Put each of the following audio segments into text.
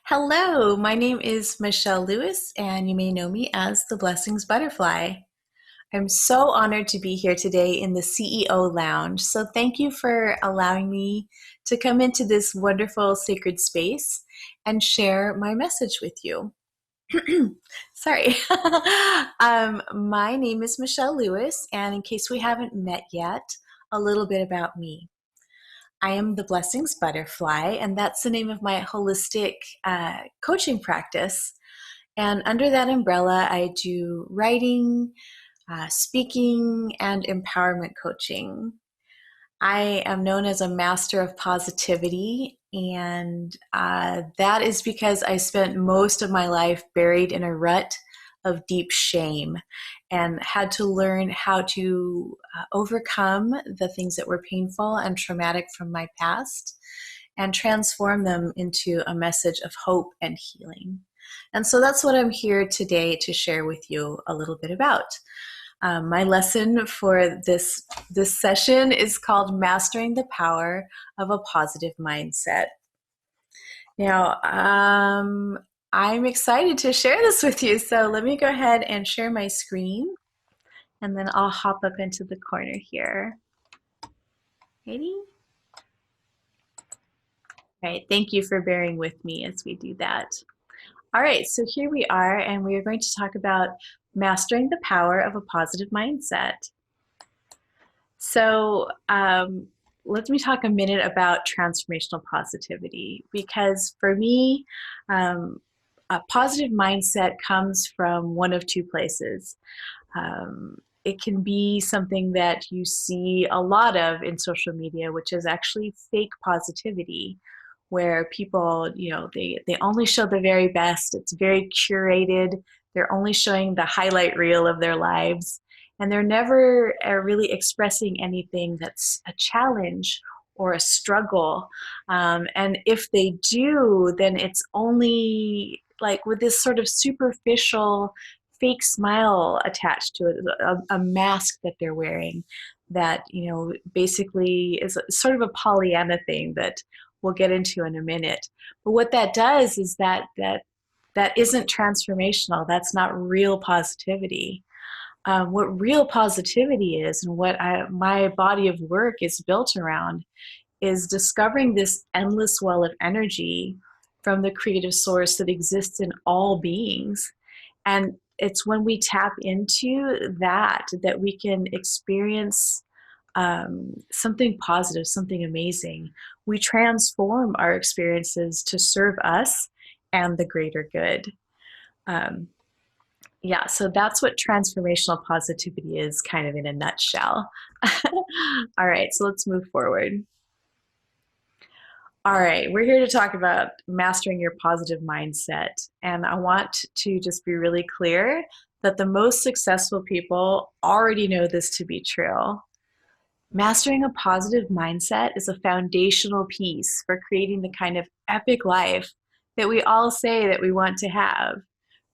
Hello, my name is Michelle Lewis, and you may know me as the Blessings Butterfly. I'm so honored to be here today in the CEO Lounge. So, thank you for allowing me to come into this wonderful sacred space and share my message with you. Sorry. My name is Michelle Lewis, and in case we haven't met yet, a little bit about me. I am the Blessings Butterfly, and that's the name of my holistic coaching practice. And under that umbrella, I do writing, speaking, and empowerment coaching. I am known as a master of positivity, and that is because I spent most of my life buried in a rut of deep shame and had to learn how to overcome the things that were painful and traumatic from my past and transform them into a message of hope and healing. And so that's what I'm here today to share with you a little bit about. My lesson for this session is called Mastering the Power of a Positive Mindset. Now, I'm excited to share this with you, so let me go ahead and share my screen, and then I'll hop up into the corner here. Ready? All right, thank you for bearing with me as we do that. All right, so here we are, and we are going to talk about mastering the power of a positive mindset. So let me talk a minute about transformational positivity, because for me, a positive mindset comes from one of two places. It can be something that you see a lot of in social media, which is actually fake positivity, where people, they only show the very best. It's very curated. They're only showing the highlight reel of their lives, and they're never really expressing anything that's a challenge or a struggle. And if they do, then it's only like with this sort of superficial fake smile attached to it, a mask that they're wearing that, basically is sort of a Pollyanna thing that we'll get into in a minute. But what that does is that isn't transformational. That's not real positivity. What real positivity is, and what my body of work is built around, is discovering this endless well of energy from the creative source that exists in all beings. And it's when we tap into that we can experience something positive, something amazing. We transform our experiences to serve us and the greater good. Yeah, so that's what transformational positivity is, kind of in a nutshell. All right, so let's move forward. All right, we're here to talk about mastering your positive mindset. And I want to just be really clear that the most successful people already know this to be true. Mastering a positive mindset is a foundational piece for creating the kind of epic life that we all say that we want to have,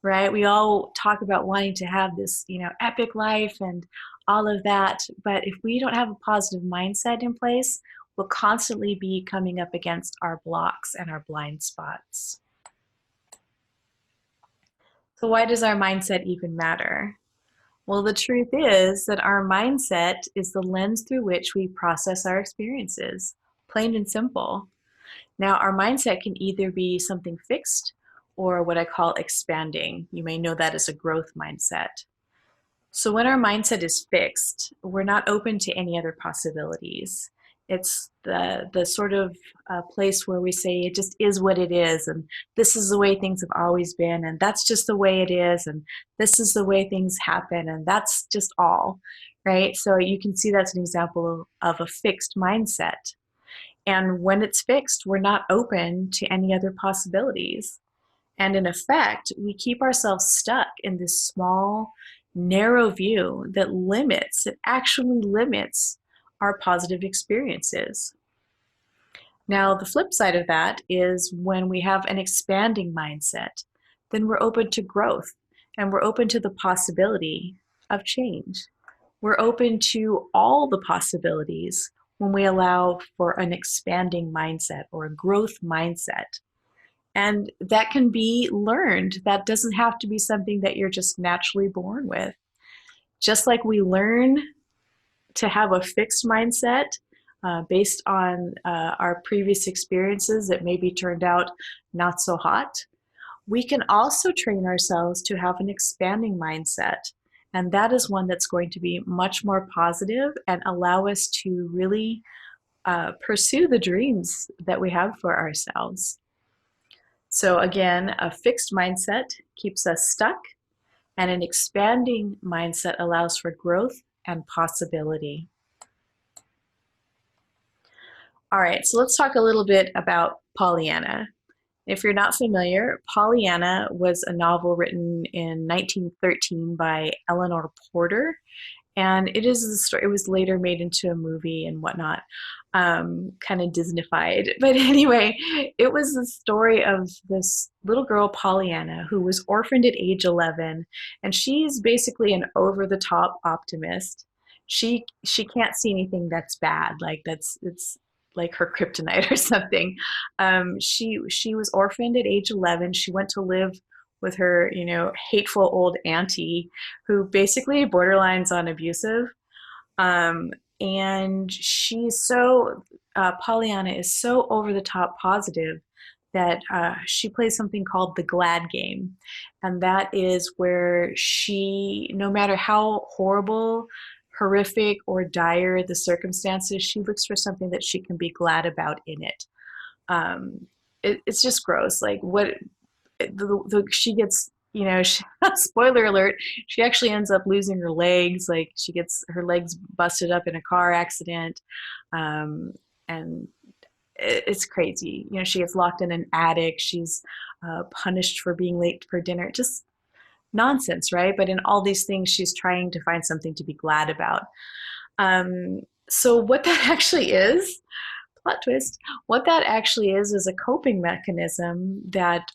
right? We all talk about wanting to have this, epic life and all of that. But if we don't have a positive mindset in place, we'll constantly be coming up against our blocks and our blind spots. So why does our mindset even matter? Well, the truth is that our mindset is the lens through which we process our experiences, plain and simple. Now, our mindset can either be something fixed or what I call expanding. You may know that as a growth mindset. So when our mindset is fixed, we're not open to any other possibilities. It's the sort of place where we say it just is what it is, and this is the way things have always been, and that's just the way it is, and this is the way things happen, and that's just all, right? So you can see that's an example of a fixed mindset. And when it's fixed, we're not open to any other possibilities. And in effect, we keep ourselves stuck in this small, narrow view that actually limits our positive experiences. Now, the flip side of that is when we have an expanding mindset, then we're open to growth and we're open to the possibility of change. We're open to all the possibilities when we allow for an expanding mindset or a growth mindset. And that can be learned. That doesn't have to be something that you're just naturally born with. Just like we learn to have a fixed mindset based on our previous experiences that maybe turned out not so hot, we can also train ourselves to have an expanding mindset. And that is one that's going to be much more positive and allow us to really pursue the dreams that we have for ourselves. So, again, a fixed mindset keeps us stuck, and an expanding mindset allows for growth and possibility. All right, so let's talk a little bit about Pollyanna. If you're not familiar, Pollyanna was a novel written in 1913 by Eleanor Porter, and it is a story. It was later made into a movie and whatnot, kind of Disneyfied. But anyway, it was the story of this little girl Pollyanna who was orphaned at age 11, and she's basically an over-the-top optimist. She can't see anything that's bad, like it's like her kryptonite or something. She was orphaned at age 11. She went to live with her, hateful old auntie who basically borderlines on abusive. Um, and Pollyanna is so over the top positive that she plays something called the glad game. And that is where no matter how horrible, horrific, or dire the circumstances, she looks for something that she can be glad about in it. It's just gross. Like she gets, spoiler alert, she actually ends up losing her legs. Like she gets her legs busted up in a car accident. And it's crazy. She gets locked in an attic. She's punished for being late for dinner. Just nonsense, right? But in all these things, she's trying to find something to be glad about. So what that actually is, plot twist, what that actually is a coping mechanism that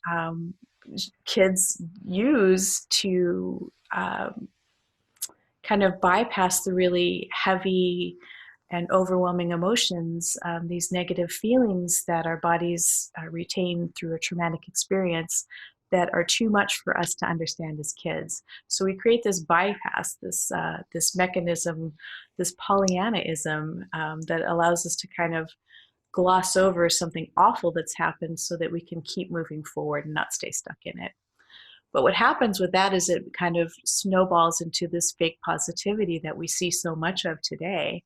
kids use to kind of bypass the really heavy and overwhelming emotions, these negative feelings that our bodies retain through a traumatic experience that are too much for us to understand as kids. So we create this bypass, this mechanism, this Pollyannaism that allows us to kind of gloss over something awful that's happened so that we can keep moving forward and not stay stuck in it. But what happens with that is it kind of snowballs into this fake positivity that we see so much of today,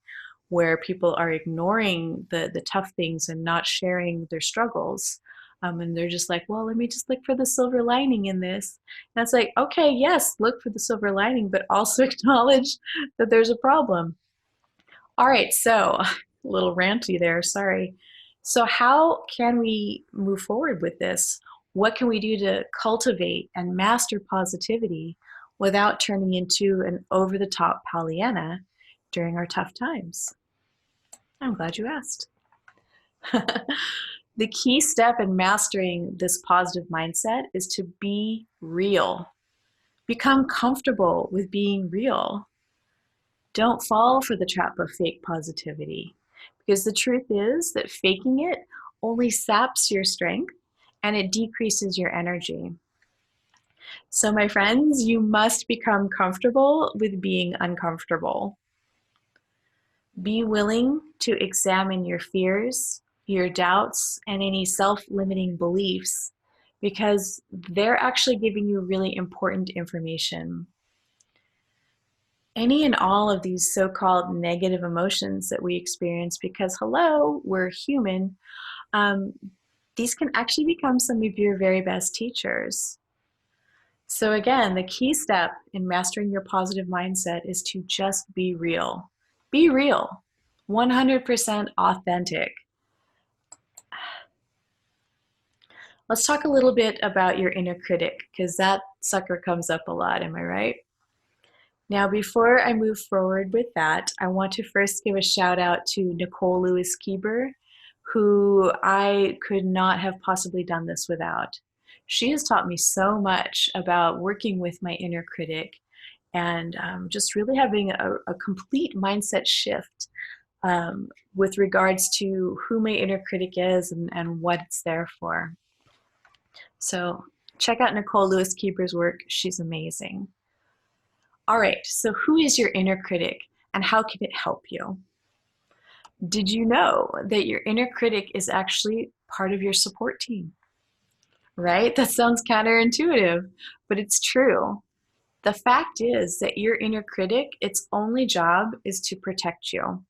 where people are ignoring the tough things and not sharing their struggles. And they're just like, well, let me just look for the silver lining in this. And it's like, okay, yes, look for the silver lining, but also acknowledge that there's a problem. All right, so a little ranty there, sorry. So how can we move forward with this? What can we do to cultivate and master positivity without turning into an over-the-top Pollyanna during our tough times? I'm glad you asked. The key step in mastering this positive mindset is to be real. Become comfortable with being real. Don't fall for the trap of fake positivity, because the truth is that faking it only saps your strength and it decreases your energy. So, my friends, you must become comfortable with being uncomfortable. Be willing to examine your fears, your doubts, and any self-limiting beliefs, because they're actually giving you really important information. Any and all of these so-called negative emotions that we experience, because hello, we're human, these can actually become some of your very best teachers. So again, the key step in mastering your positive mindset is to just be real. Be real, 100% authentic. Let's talk a little bit about your inner critic, because that sucker comes up a lot, am I right? Now, before I move forward with that, I want to first give a shout out to Nicole Lewis-Keeber, who I could not have possibly done this without. She has taught me so much about working with my inner critic and just really having a complete mindset shift with regards to who my inner critic is and what it's there for. So check out Nicole Lewis Keeper's work. She's amazing. All right, so who is your inner critic and how can it help you? Did you know that your inner critic is actually part of your support team? Right? That sounds counterintuitive, but it's true. The fact is that your inner critic, its only job is to protect you.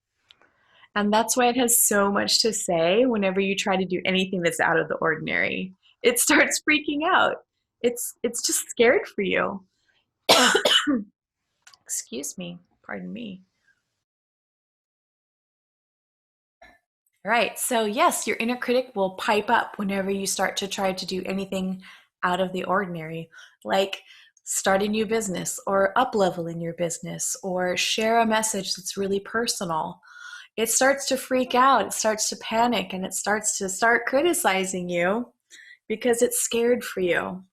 And that's why it has so much to say whenever you try to do anything that's out of the ordinary. It starts freaking out. It's just scared for you. Excuse me. Pardon me. Right. So, yes, your inner critic will pipe up whenever you start to try to do anything out of the ordinary, like start a new business or up level in your business or share a message that's really personal. It starts to freak out, it starts to panic, and it starts to start criticizing you because it's scared for you.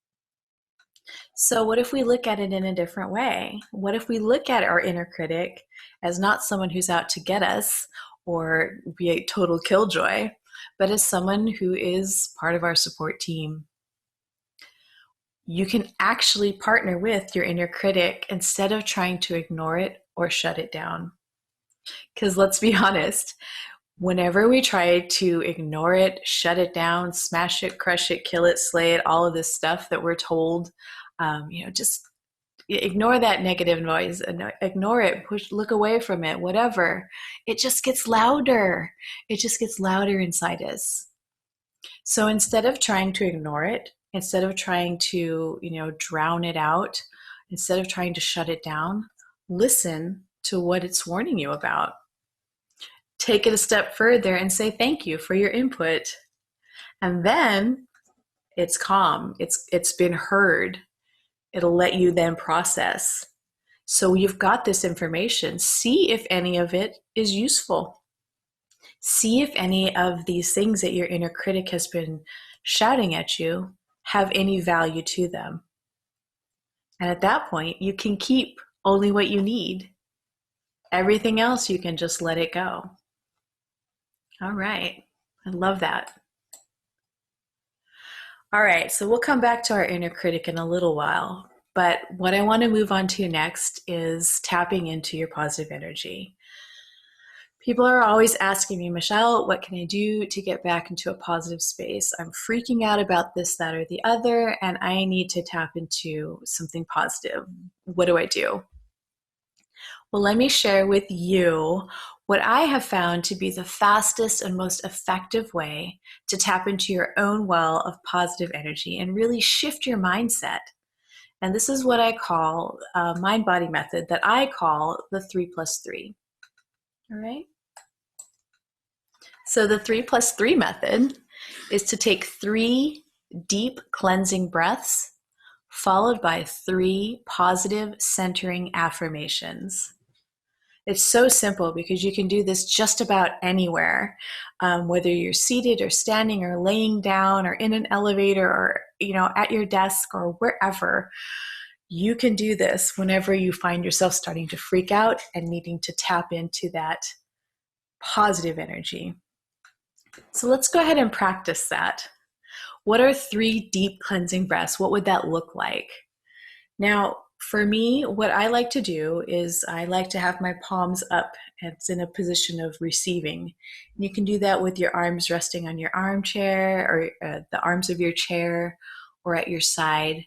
So, what if we look at it in a different way? What if we look at our inner critic as not someone who's out to get us or be a total killjoy, but as someone who is part of our support team? You can actually partner with your inner critic instead of trying to ignore it or shut it down. Because let's be honest, whenever we try to ignore it, shut it down, smash it, crush it, kill it, slay it, all of this stuff that we're told, just ignore that negative noise, ignore it, look away from it, whatever. It just gets louder. It just gets louder inside us. So instead of trying to ignore it, instead of trying to, drown it out, instead of trying to shut it down, listen to what it's warning you about. Take it a step further and say thank you for your input. And then it's calm. It's been heard. It'll let you then process. So you've got this information. See if any of it is useful. See if any of these things that your inner critic has been shouting at you have any value to them. And at that point, you can keep only what you need. Everything else, you can just let it go. All right. I love that. All right, so we'll come back to our inner critic in a little while. But what I want to move on to next is tapping into your positive energy. People are always asking me, Michelle, what can I do to get back into a positive space? I'm freaking out about this, that, or the other, and I need to tap into something positive. What do I do? Well, let me share with you what I have found to be the fastest and most effective way to tap into your own well of positive energy and really shift your mindset. And this is what I call a mind body method that I call the 3+3. All right. So the 3+3 method is to take 3 deep cleansing breaths followed by 3 positive centering affirmations. It's so simple because you can do this just about anywhere, whether you're seated or standing or laying down or in an elevator or at your desk or wherever. You can do this whenever you find yourself starting to freak out and needing to tap into that positive energy. So let's go ahead and practice that. What are 3 deep cleansing breaths? What would that look like? Now, for me, what I like to do is I like to have my palms up. It's in a position of receiving. You can do that with your arms resting on your armchair or the arms of your chair or at your side.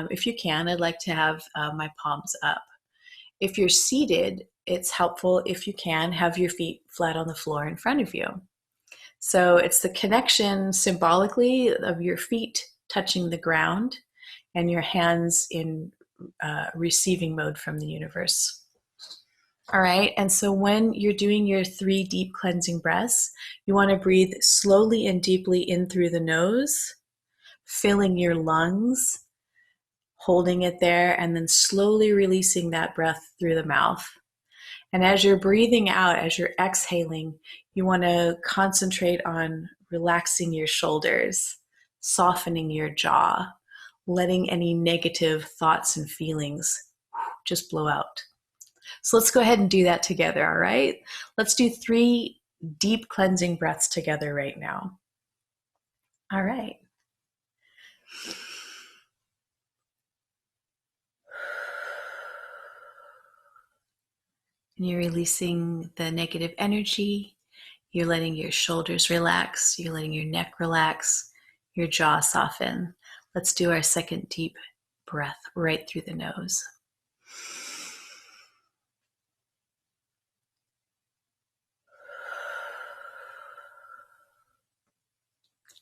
If you can, I'd like to have my palms up. If you're seated, it's helpful if you can have your feet flat on the floor in front of you. So it's the connection symbolically of your feet touching the ground and your hands in receiving mode from the universe. All right, and so when you're doing your 3 deep cleansing breaths, you want to breathe slowly and deeply in through the nose, filling your lungs, holding it there, and then slowly releasing that breath through the mouth. And as you're breathing out, as you're exhaling, you want to concentrate on relaxing your shoulders, softening your jaw, letting any negative thoughts and feelings just blow out. So let's go ahead and do that together, all right? Let's do 3 deep cleansing breaths together right now. All right. And you're releasing the negative energy. You're letting your shoulders relax. You're letting your neck relax, your jaw soften. Let's do our second deep breath right through the nose.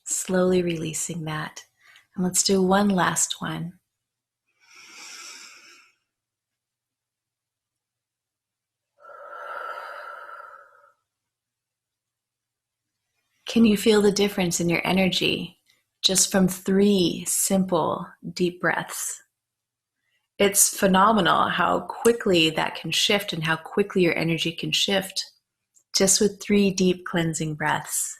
Slowly releasing that. And let's do one last one. Can you feel the difference in your energy just from 3 simple deep breaths? It's phenomenal how quickly that can shift and how quickly your energy can shift just with 3 deep cleansing breaths.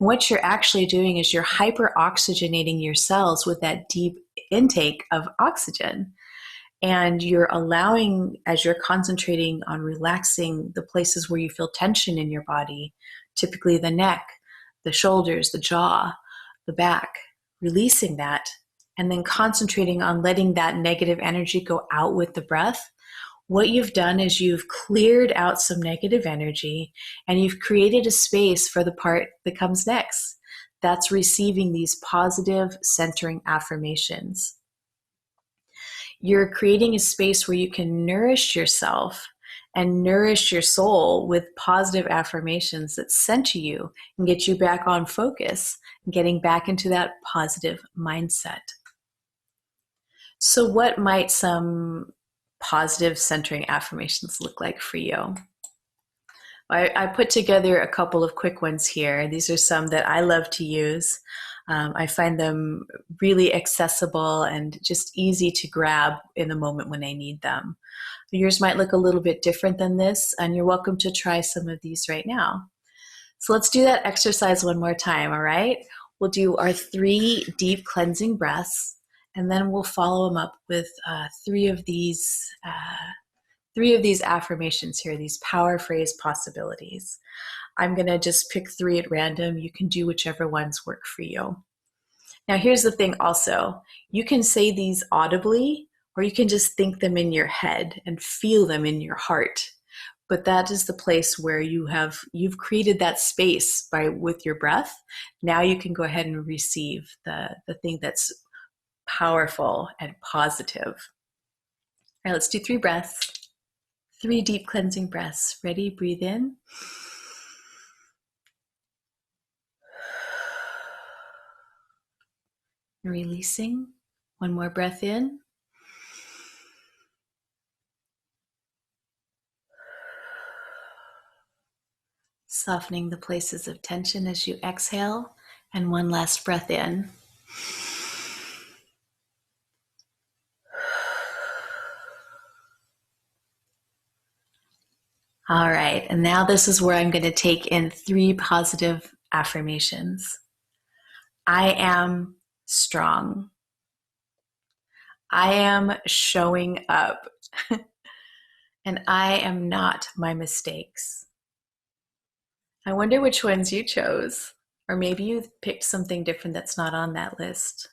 And what you're actually doing is you're hyper-oxygenating your cells with that deep intake of oxygen. And you're allowing, as you're concentrating on relaxing the places where you feel tension in your body, typically the neck, the shoulders, the jaw, the back, releasing that, and then concentrating on letting that negative energy go out with the breath. What you've done is you've cleared out some negative energy and you've created a space for the part that comes next. That's receiving these positive centering affirmations. You're creating a space where you can nourish yourself and nourish your soul with positive affirmations that center you and get you back on focus and getting back into that positive mindset. So what might some positive centering affirmations look like for you? I put together a couple of quick ones here. These are some that I love to use. I find them really accessible and just easy to grab in the moment when I need them. Yours might look a little bit different than this, and you're welcome to try some of these right now. So let's do that exercise one more time, all right? We'll do our 3 deep cleansing breaths, and then we'll follow them up with 3 of these affirmations here, these power phrase possibilities. I'm going to just pick 3 at random. You can do whichever ones work for you. Now, here's the thing also. You can say these audibly, or you can just think them in your head and feel them in your heart. But that is the place where you've created that space with your breath. Now you can go ahead and receive the thing that's powerful and positive. All right, let's do 3 breaths. 3 deep cleansing breaths. Ready? Breathe in. Releasing. One more breath in. Softening the places of tension as you exhale. And one last breath in. All right, and now this is where I'm going to take in 3 positive affirmations. I am strong. I am showing up. And I am not my mistakes. I wonder which ones you chose, or maybe you picked something different that's not on that list.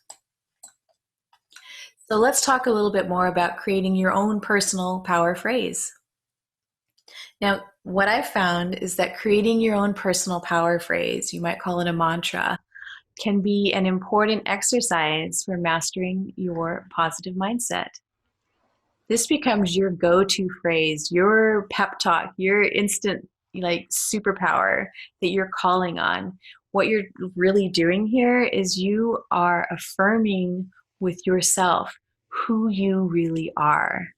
So let's talk a little bit more about creating your own personal power phrase. Now, what I've found is that creating your own personal power phrase, you might call it a mantra, can be an important exercise for mastering your positive mindset. This becomes your go-to phrase, your pep talk, your instant superpower that you're calling on. What you're really doing here is you are affirming with yourself who you really are.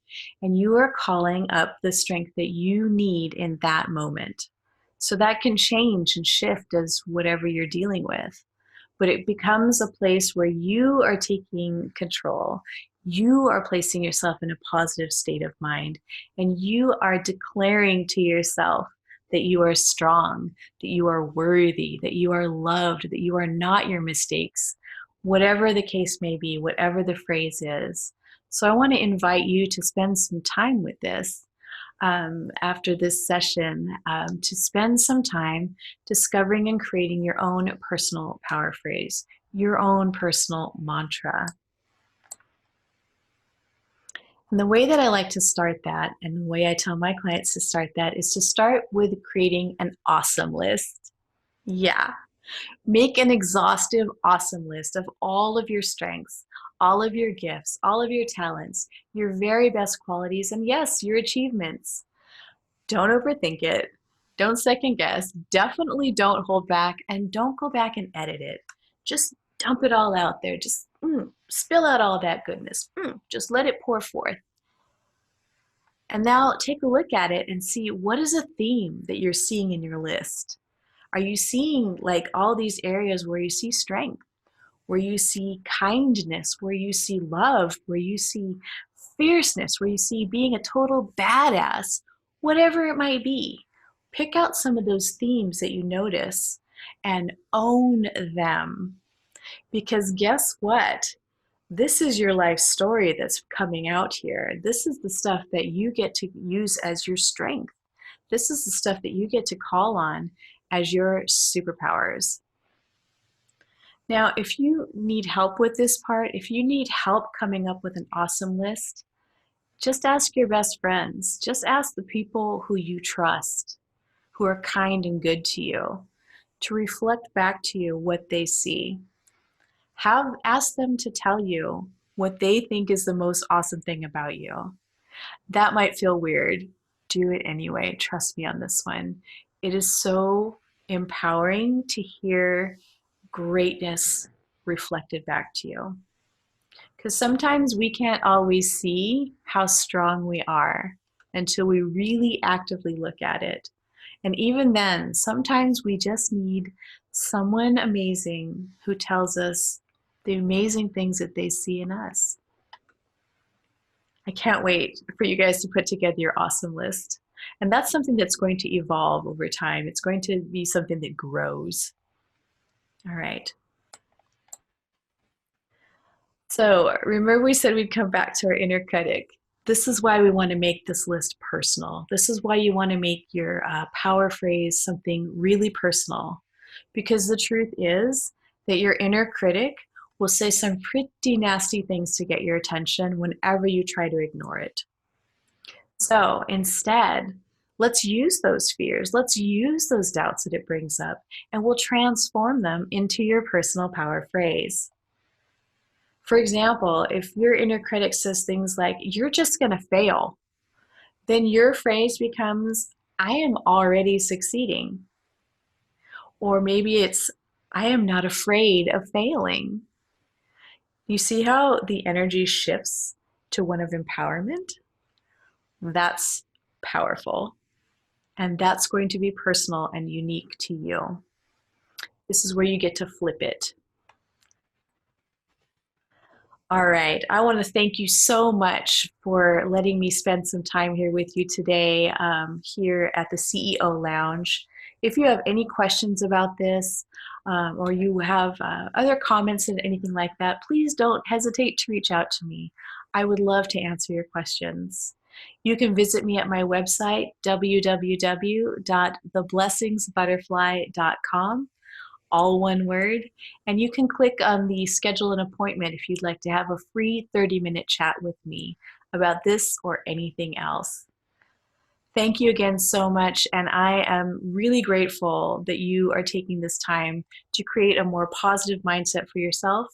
And you are calling up the strength that you need in that moment. So that can change and shift as whatever you're dealing with. But it becomes a place where you are taking control. You are placing yourself in a positive state of mind, and you are declaring to yourself that you are strong, that you are worthy, that you are loved, that you are not your mistakes, whatever the case may be, whatever the phrase is. So I want to invite you to spend some time with this after this session, to spend some time discovering and creating your own personal power phrase, your own personal mantra. And the way that I like to start that, and the way I tell my clients to start that, is to start with creating an awesome list. Yeah. Make an exhaustive, awesome list of all of your strengths, all of your gifts, all of your talents, your very best qualities, and yes, your achievements. Don't overthink it. Don't second guess. Definitely don't hold back, and don't go back and edit it. Just dump it all out there. Just spill out all that goodness. Just let it pour forth. And now take a look at it and see, what is a theme that you're seeing in your list? Are you seeing like all these areas where you see strength, where you see kindness, where you see love, where you see fierceness, where you see being a total badass, whatever it might be? Pick out some of those themes that you notice and own them. Because guess what? This is your life story that's coming out here. This is the stuff that you get to use as your strength. This is the stuff that you get to call on as your superpowers. Now, if you need help with this part, if you need help coming up with an awesome list, just ask your best friends. Just ask the people who you trust, who are kind and good to you, to reflect back to you what they see. Ask them to tell you what they think is the most awesome thing about you. That might feel weird. Do it anyway. Trust me on this one. It is so empowering to hear greatness reflected back to you. Because sometimes we can't always see how strong we are until we really actively look at it. And even then, sometimes we just need someone amazing who tells us the amazing things that they see in us. I can't wait for you guys to put together your awesome list. And that's something that's going to evolve over time. It's going to be something that grows. All right. So remember we said we'd come back to our inner critic. This is why we want to make this list personal. This is why you want to make your power phrase something really personal. Because the truth is that your inner critic will say some pretty nasty things to get your attention whenever you try to ignore it. So instead, let's use those fears, let's use those doubts that it brings up, and we'll transform them into your personal power phrase. For example, if your inner critic says things like, "You're just going to fail," then your phrase becomes, "I am already succeeding." Or maybe it's, "I am not afraid of failing." You see how the energy shifts to one of empowerment? That's powerful. And that's going to be personal and unique to you. This is where you get to flip it. All right. I want to thank you so much for letting me spend some time here with you today here at the CEO Lounge. If you have any questions about this or you have other comments and anything like that, please don't hesitate to reach out to me. I would love to answer your questions. You can visit me at my website, www.theblessingsbutterfly.com, all one word, and you can click on the schedule an appointment if you'd like to have a free 30-minute chat with me about this or anything else. Thank you again so much, and I am really grateful that you are taking this time to create a more positive mindset for yourself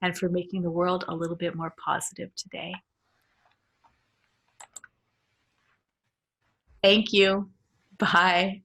and for making the world a little bit more positive today. Thank you. Bye.